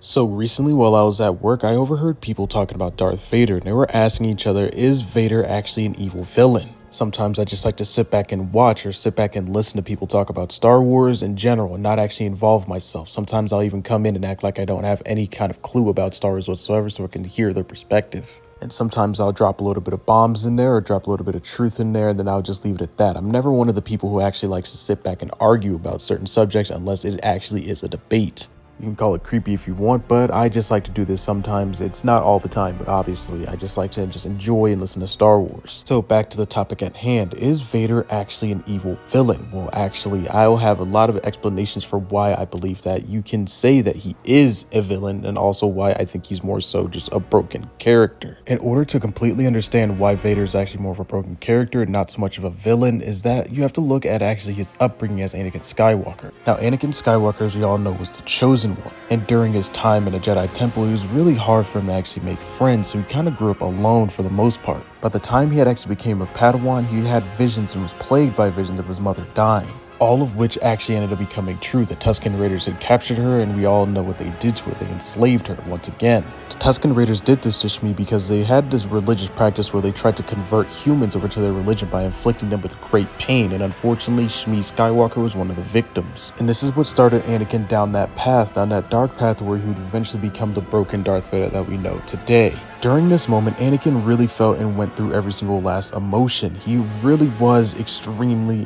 So recently while I was at work, I overheard people talking about Darth Vader and they were asking each other, is Vader actually an evil villain? Sometimes I just like to sit back and watch or sit back and listen to people talk about Star Wars in general and not actually involve myself. Sometimes I'll even come in and act like I don't have any kind of clue about Star Wars whatsoever so I can hear their perspective. And sometimes I'll drop a little bit of bombs in there or drop a little bit of truth in there and then I'll just leave it at that. I'm never one of the people who actually likes to sit back and argue about certain subjects unless it actually is a debate. You can call it creepy if you want, but I just like to do this sometimes. It's not all the time, but obviously I just like to enjoy and listen to Star Wars. So back to the topic at hand, is Vader actually an evil villain? Well, actually, I'll have a lot of explanations for why I believe that. You can say that he is a villain and also why I think he's more so just a broken character. In order to completely understand why Vader is actually more of a broken character and not so much of a villain is that you have to look at actually his upbringing as Anakin Skywalker. Now, Anakin Skywalker, as we all know, was the chosen one, and during his time in the Jedi Temple, it was really hard for him to actually make friends, so he kind of grew up alone for the most part. By the time he had actually became a Padawan, he had visions and was plagued by visions of his mother dying, all of which actually ended up becoming true. The Tusken Raiders had captured her, and we all know what they did to her. They enslaved her once again. The Tusken Raiders did this to Shmi because they had this religious practice where they tried to convert humans over to their religion by inflicting them with great pain, and unfortunately Shmi Skywalker was one of the victims. And this is what started Anakin down that path, down that dark path where he would eventually become the broken Darth Vader that we know today. During this moment, Anakin really felt and went through every single last emotion. He really was extremely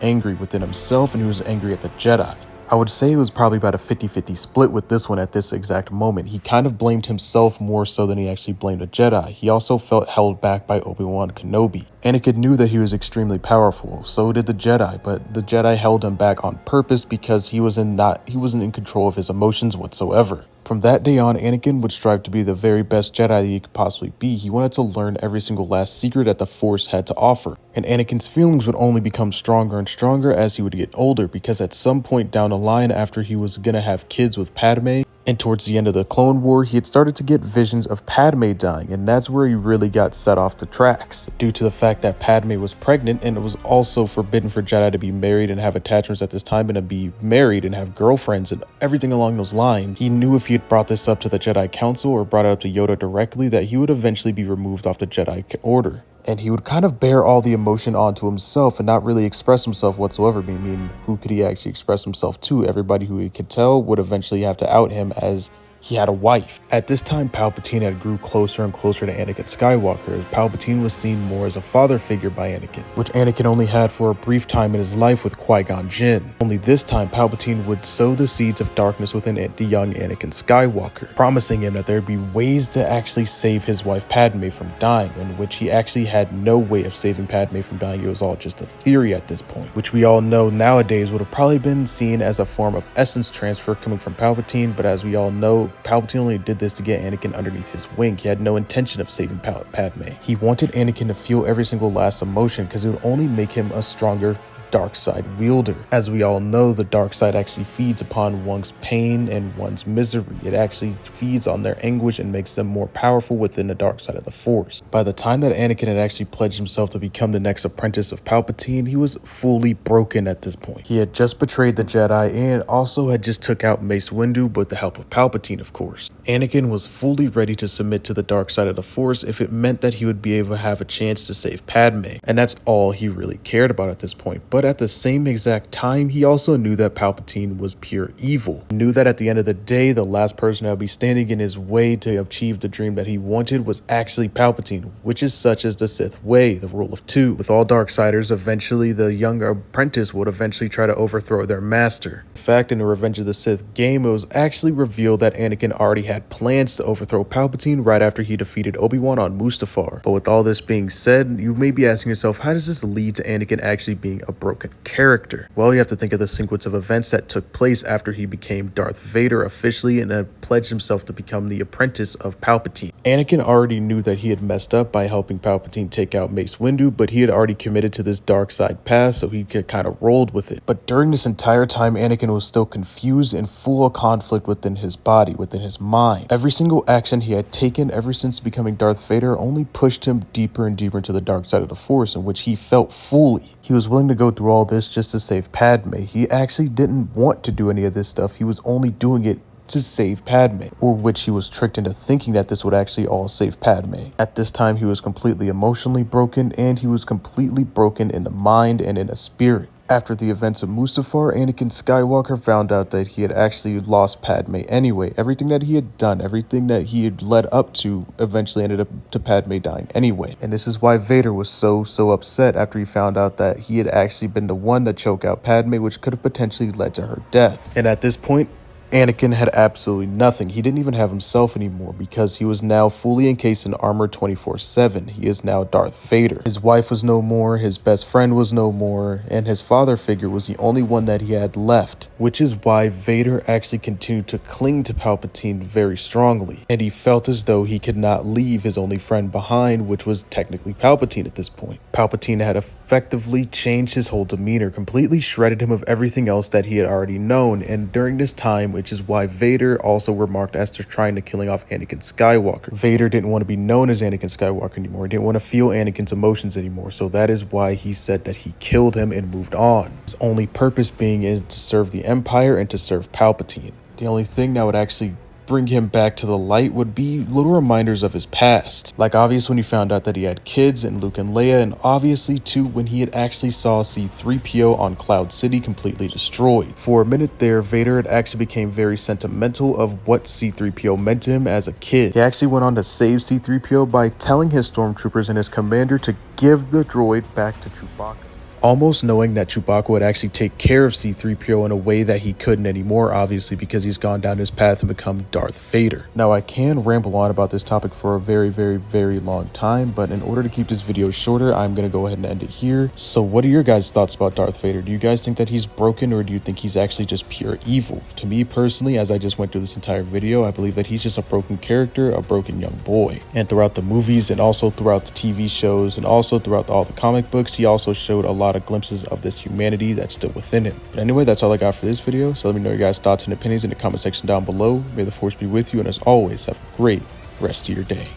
angry within himself, and he was angry at the Jedi. I would say it was probably about a 50-50 split with this one at this exact moment. He kind of blamed himself more so than he actually blamed the Jedi. He also felt held back by Obi-Wan Kenobi. Anakin knew that he was extremely powerful, so did the Jedi, but the Jedi held him back on purpose because he wasn't in control of his emotions whatsoever. From that day on, Anakin would strive to be the very best Jedi that he could possibly be. He wanted to learn every single last secret that the Force had to offer. And Anakin's feelings would only become stronger and stronger as he would get older, because at some point down the line, after he was gonna have kids with Padme, and towards the end of the Clone War, he had started to get visions of Padme dying, and that's where he really got set off the tracks. Due to the fact that Padme was pregnant, and it was also forbidden for Jedi to be married and have attachments at this time, and to be married and have girlfriends and everything along those lines, he knew if he had brought this up to the Jedi Council or brought it up to Yoda directly, that he would eventually be removed off the Jedi Order. And he would kind of bear all the emotion onto himself and not really express himself whatsoever. I mean, who could he actually express himself to? Everybody who he could tell would eventually have to out him as he had a wife. At this time, Palpatine had grew closer and closer to Anakin Skywalker, as Palpatine was seen more as a father figure by Anakin, which Anakin only had for a brief time in his life with Qui-Gon Jinn. Only this time, Palpatine would sow the seeds of darkness within the young Anakin Skywalker, promising him that there'd be ways to actually save his wife Padme from dying, in which he actually had no way of saving Padme from dying. It was all just a theory at this point, which we all know nowadays would have probably been seen as a form of essence transfer coming from Palpatine, but as we all know, Palpatine only did this to get Anakin underneath his wing. He had no intention of saving Padme. He wanted Anakin to feel every single last emotion because it would only make him a stronger dark side wielder. As we all know, the dark side actually feeds upon one's pain and one's misery. It actually feeds on their anguish and makes them more powerful within the dark side of the Force. By the time that Anakin had actually pledged himself to become the next apprentice of Palpatine, he was fully broken at this point. He had just betrayed the Jedi and also had just took out Mace Windu with the help of Palpatine, of course. Anakin was fully ready to submit to the dark side of the Force if it meant that he would be able to have a chance to save Padme, and that's all he really cared about at this point. But at the same exact time, he also knew that Palpatine was pure evil. He knew that at the end of the day, the last person that would be standing in his way to achieve the dream that he wanted was actually Palpatine, which is such as the Sith way, the rule of two. With all Darksiders, eventually the young apprentice would eventually try to overthrow their master. In fact, in the Revenge of the Sith game, it was actually revealed that Anakin already had plans to overthrow Palpatine right after he defeated Obi-Wan on Mustafar. But with all this being said, you may be asking yourself, how does this lead to Anakin actually being a broken character? Well, you have to think of the sequence of events that took place after he became Darth Vader officially and had pledged himself to become the apprentice of Palpatine. Anakin already knew that he had messed up by helping Palpatine take out Mace Windu, but he had already committed to this dark side path, so he could kind of rolled with it. But during this entire time, Anakin was still confused and full of conflict within his body, within his mind. Every single action he had taken ever since becoming Darth Vader only pushed him deeper and deeper into the dark side of the Force, in which he felt fully. He was willing to go through all this just to save Padme. He actually didn't want to do any of this stuff. He was only doing it to save Padme, or which he was tricked into thinking that this would actually all save Padme. At this time, he was completely emotionally broken, and he was completely broken in the mind and in the spirit. After the events of Mustafar, Anakin Skywalker found out that he had actually lost Padme anyway. Everything that he had done, everything that he had led up to, eventually ended up to Padme dying anyway. And this is why Vader was so upset after he found out that he had actually been the one to choke out Padme, which could have potentially led to her death. And at this point, Anakin had absolutely nothing. He didn't even have himself anymore because he was now fully encased in armor 24/7. He is now Darth Vader. His wife was no more, his best friend was no more, and his father figure was the only one that he had left, which is why Vader actually continued to cling to Palpatine very strongly, and he felt as though he could not leave his only friend behind, which was technically Palpatine at this point. Palpatine had effectively changed his whole demeanor, completely shredded him of everything else that he had already known, and during this time, which is why Vader also remarked as to trying to killing off Anakin Skywalker. Vader didn't want to be known as Anakin Skywalker anymore. He didn't want to feel Anakin's emotions anymore, so that is why he said that he killed him and moved on. His only purpose being is to serve the Empire and to serve Palpatine. The only thing that would actually bring him back to the light would be little reminders of his past. Like obviously when he found out that he had kids and Luke and Leia, and obviously too when he had actually saw C-3PO on Cloud City completely destroyed. For a minute there, Vader had actually became very sentimental of what C-3PO meant to him as a kid. He actually went on to save C-3PO by telling his stormtroopers and his commander to give the droid back to Chewbacca, almost knowing that Chewbacca would actually take care of C-3PO in a way that he couldn't anymore, obviously, because he's gone down his path and become Darth Vader. Now, I can ramble on about this topic for a very long time, but in order to keep this video shorter, I'm going to go ahead and end it here. So what are your guys' thoughts about Darth Vader? Do you guys think that he's broken, or do you think he's actually just pure evil? To me personally, as I just went through this entire video, I believe that he's just a broken character, a broken young boy. And throughout the movies, and also throughout the TV shows, and also throughout all the comic books, he also showed a lot of glimpses of this humanity that's still within him. But anyway, that's all I got for this video, so let me know your guys' thoughts and opinions in the comment section down below. May the force be with you, and as always, have a great rest of your day.